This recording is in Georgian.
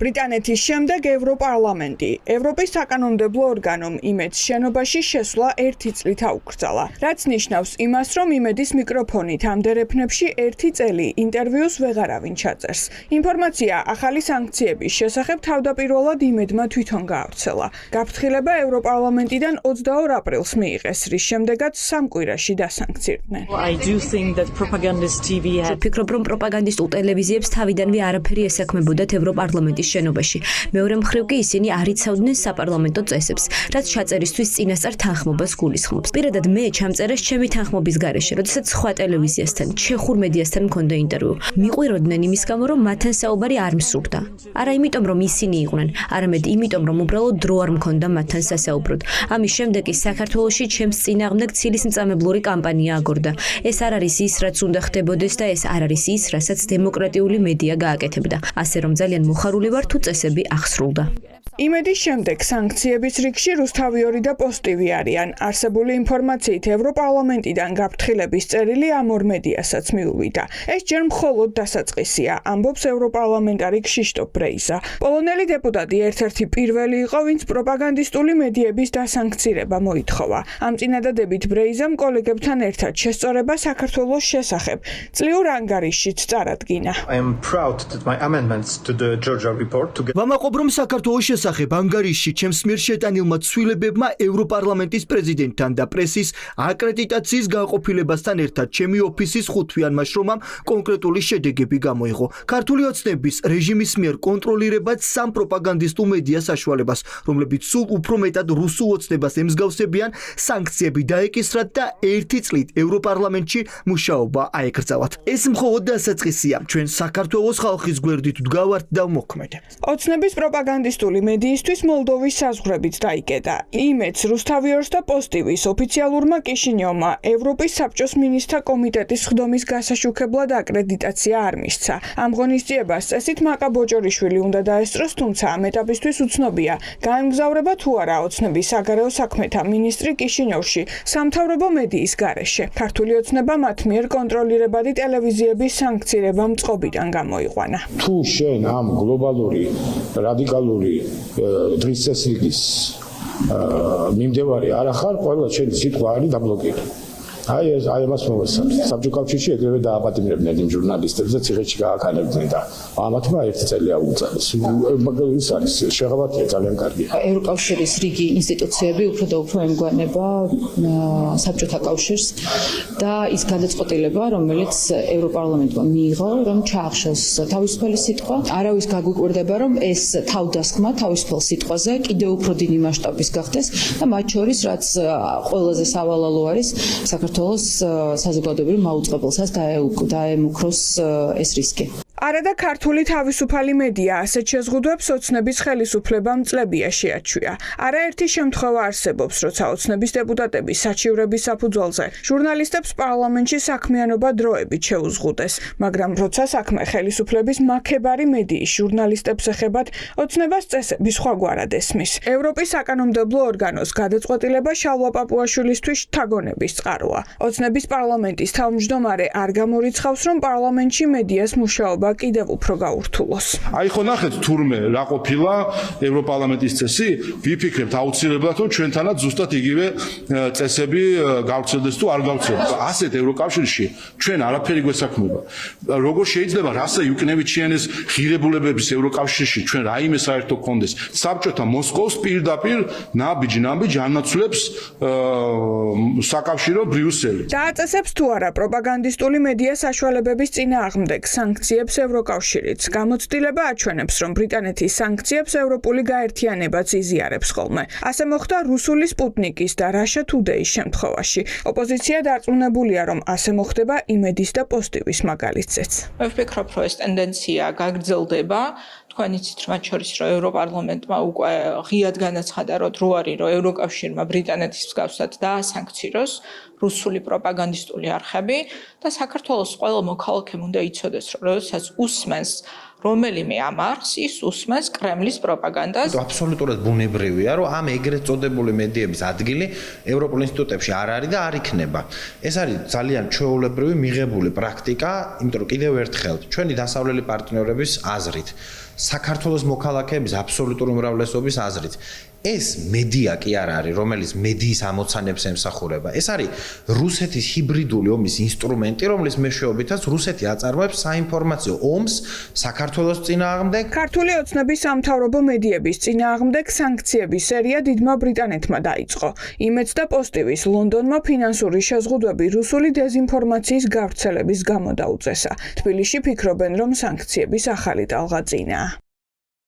ბრიტანეთის შემდეგ ევროპარლამენტი ევროპის საკანონმდებლო ორგანომ იმედს შენობაში შესვლა 1 წლით აუკრძალა, რაც ნიშნავს იმას, რომ იმედის მიკროფონით ამ დერეფნებში 1 წელი ინტერვიუს ვეღარავინ ჩაწერს. ინფორმაცია ახალი სანქციების შესახებ თავდაპირველად იმედმა თვითონ გაავრცელა. გაფრთხილება ევროპარლამენტიდან 22 აპრილს მიიღეს, რის შემდეგაც 3 კვირაში დასანქცირდნენ. ვფიქრობ, რომ პროპაგანდისტულ ტელევიზიებს თავიდანვე არაფერი ესაქმებოდათ ევროპარლამენტის შენობაში. მეორე მხრივ კი ისინი არ იცავდნენ საპარლამენტო წესებს, რაც ჩაწერისთვის წინასწარ თანხმობას გულისხმობს. პირადად მე ჩამწერეს ჩემი თანხმობის გარეშე, როდესაც სხვა ტელევიზიასთან, ჩეხურ მედიასთან მქონდა ინტერვიუ. მიყვიროდნენ იმის გამო, რომ მათთან საუბარი არ მსურდა. არა იმიტომ, რომ ისინი იყვნენ, არამედ იმიტომ, რომ უბრალოდ დრო არ მქონდა მათთან სასაუბროდ. ამის შემდეგ კი საქართველოში ჩემს წინააღმდეგ ცილის-მწამებლური კამპანია აგორდა. ეს არ არის ის, რაც უნდა ხდებოდეს და ეს არ არის ის, რასაც დემოკრატიული მედია გააკეთებდა. ასე რომ ძალიან მოხარული ვარ, თუ წესები აღსრულდა. იმედის შემდეგ სანქციების რიგში რუსთავიორი და პოსტივი არიან. არსებული ინფორმაციით ევროპარლამენტიდან გაფრთხილების წერილი ამ ორ მედიასაც მიუვიდა. ეს ჯერ მხოლოდ დასაწყისია, ამბობს ევროპარლამენტარი ქშიშტოფ ბრეიზა. პოლონელი დეპუტატი ერთ-ერთი პირველი იყო, ვინც პროპაგანდისტული მედიების დასანქცირება მოითხოვა. ამ წინადადებით ბრეიზამ კოლეგებთან ერთად შესწორება საქართველოს შესახებ წლიურ ანგარიშშიც წარადგინა. ვამაყობ, რომ საქართველოს შესახებ ანგარიშში ჩემს მიერ შეტანილმა ცვლილებებმა ევროპარლამენტის პრეზიდენტთან და პრესის აკრედიტაციის განყოფილებასთან ერთად ჩემი ოფისის 5-თვიანმა შრომამ კონკრეტული შედეგები გამოიღო. ქართული ოცნების რეჟიმის მიერ კონტროლირებად 3 პროპაგანდისტულ მედია საშუალებას, რომლებიც სულ უფრო მეტად რუსულ ოცნებას ემსგავსებიან, სანქციები დაეკისრათ და 1 წლით ევროპარლამენტში მუშაობა აეკრძალათ. ეს მხოლოდ დასაწყისია. ჩვენ საქართველოს ხალხის გვერდით ვდგავართ და ვმოქმედებთ. ოცნების პროპაგანდისტული მედიისთვის მოლდოვის საზღვრებით დაიკეტა. იმედს რუსთავიორს და პოსტივის ოფიციალურმა კიშინიოვმა ევროპის საბჭოს მინისტრთა კომიტეტის ხდომის გასაშუქებლად აკრედიტაცია არ მისცა. ამ ღონისძიებას წესით მაკა ბოჭორიშვილი უნდა დაესწროს, თუმცა ამ ეტაპისთვის უცნობია, გაემგზავრება თუ არა ოცნების საგარეო საქმეთა მინისტრი კიშინიოვში სამთავრობო მედიის გარეშე. ქართული ოცნება მათ მიერ კონტროლირებადი ტელევიზიების სანქცირებამ წყობიდან გამოიყვანა. თუ შენ ამ გლობალური რადიკალური დღის წესრიგის მიმდევარი არ ახარ, ყველა შენი სიტყვა არის დაბლოკირებული. აი ამას მოვესალმე. საბჭო კავშირში ეგრევე დააპატიმრებდნენ იმ ჟურნალისტებს და ციხეში გააქანებდნენ და ამათმა 1 წელი აუგზავნეს. მაგალითად არის შეღავათია ძალიან კარგია. ევროკავშირის რიგი ინსტიტუციები უფრო და უფრო ემგვანება საბჭოთა კავშირს და ის გადაწყვეტილება, რომელიც ევროპარლამენტმა მიიღო, რომ ჩაახშოს თავისუფალი სიტყვა, არავის გაგვიკვირდება, რომ ეს თავდასხმა თავისუფალ სიტყვაზე კიდევ უფრო დიდი მასშტაბის გახდეს და მათ შორის რაც ყველაზე სავალალო არის საქართველოს საზოგადოებრივ მაუწყებელსაც დაემუქროს ეს რისკი. არა და ქართული თავისუფალი მედია ასეთ შეზღუდვებს ოცნების ხელისუფლებამ წლებია შეაჩვია. არაერთი შემთხვევა არსებობს, როცა ოცნების დეპუტატები საჩივრების საფუძველზე ჟურნალისტებს პარლამენტში საქმიანობა დროებით შეუზღუდეს, მაგრამ როცა საქმე ხელისუფლების მაქებარი მედიის ჟურნალისტებს ეხებათ, ოცნებას წესები სხვაგვარად ესმის. ევროპის საკანონმდებლო ორგანოს გადაწყვეტილება შალვა პაპუაშვილისთვის შთაგონების წყაროა. ოცნების პარლამენტის თავმჯდომარე არ გამორიცხავს, რომ პარლამენტში მედიას მუშაობა კიდევ უფრო გაურთულოს. აი ხო ნახეთ თურმე რა ყოფილა ევროპარლამენტის წესი, ვიფიქრებთ აუცილებლად რომ ჩვენთანაც ზუსტად იგივე წესები გავრცელდეს თუ არ გავრცელდეს. ასეთ ევროკავშირში ჩვენ არაფერი გვესაქმება. როგორ შეიძლება რასა იუკნევიჩიანის ღირებულებების ევროკავშირში ჩვენ რაიმე საერთო გქონდეს. საბჭოთა მოსკოვს პირდაპირ ნაბიჯ ანაცვლებს საკავშირო ბრიუსელი. დააწესებს თუ არა პროპაგანდისტული მედია საშუალებების წინააღმდეგ სანქციებს ევროკავშირიც. გამოცდილება აჩვენებს, რომ ბრიტანეთის სანქციებს ევროპული გაერთიანებაც იზიარებს ხოლმე. ასე მოხდა რუსული სპუტნიკის და Russia Today-ის შემთხვევაში. ოპოზიცია დარწმუნებულია, რომ ასე მოხდება იმედის და პოსტივის მაგალითზეც. მე ვფიქრობ, რომ ეს ტენდენცია გაგრძელდება. თქვენ იცით, მათ შორის რომ ევროპარლამენტმა უკვე ღიად განაცხადა, რომ დრო არის, რომ ევროკავშირმა ბრიტანეთის მსგავსად დაასანქციროს რუსული პროპაგანდისტული არხები და საქართველოს ყველა მოქალაქემ უნდა იცოდეს, რომ როდესაც უსმენს რომელიმე ამ არხს, ის უსმენს კრემლის პროპაგანდას. აბსოლუტურად ბუნებრივია, რომ ამ ეგრეთ წოდებული მედიების ადგილი ევროპულ ინსტიტუტებში არ არის და არ იქნება. ეს არის ძალიან ჩვეულებრივი მიღებული პრაქტიკა, იმიტომ რომ კიდევ ერთხელ ჩვენი დასავლელი პარტნიორების აზრით საქართველოს მოქალაქეების აბსოლუტური უმრავლესობის აზრით. ეს მედია კი არ არის, რომელიც მედიის ამოცანებს ემსახურება. ეს არის რუსეთის ჰიბრიდული ომის ინსტრუმენტი, რომლის მეშვეობითაც რუსეთი აწარმოებს საინფორმაციო ომს საქართველოს წინააღმდეგ. ქართული ოცნების სამთავრობო მედიების წინააღმდეგ სანქციების სერია დიდმა ბრიტანეთმა დაიწყო. იმედს და პოსტივის ლონდონმა ფინანსური შეზღუდვები რუსული დეზინფორმაციის გავრცელების გამო დაუწესა. თბილისში ფიქრობენ, რომ სანქციების ახალი ტალღა წინაა.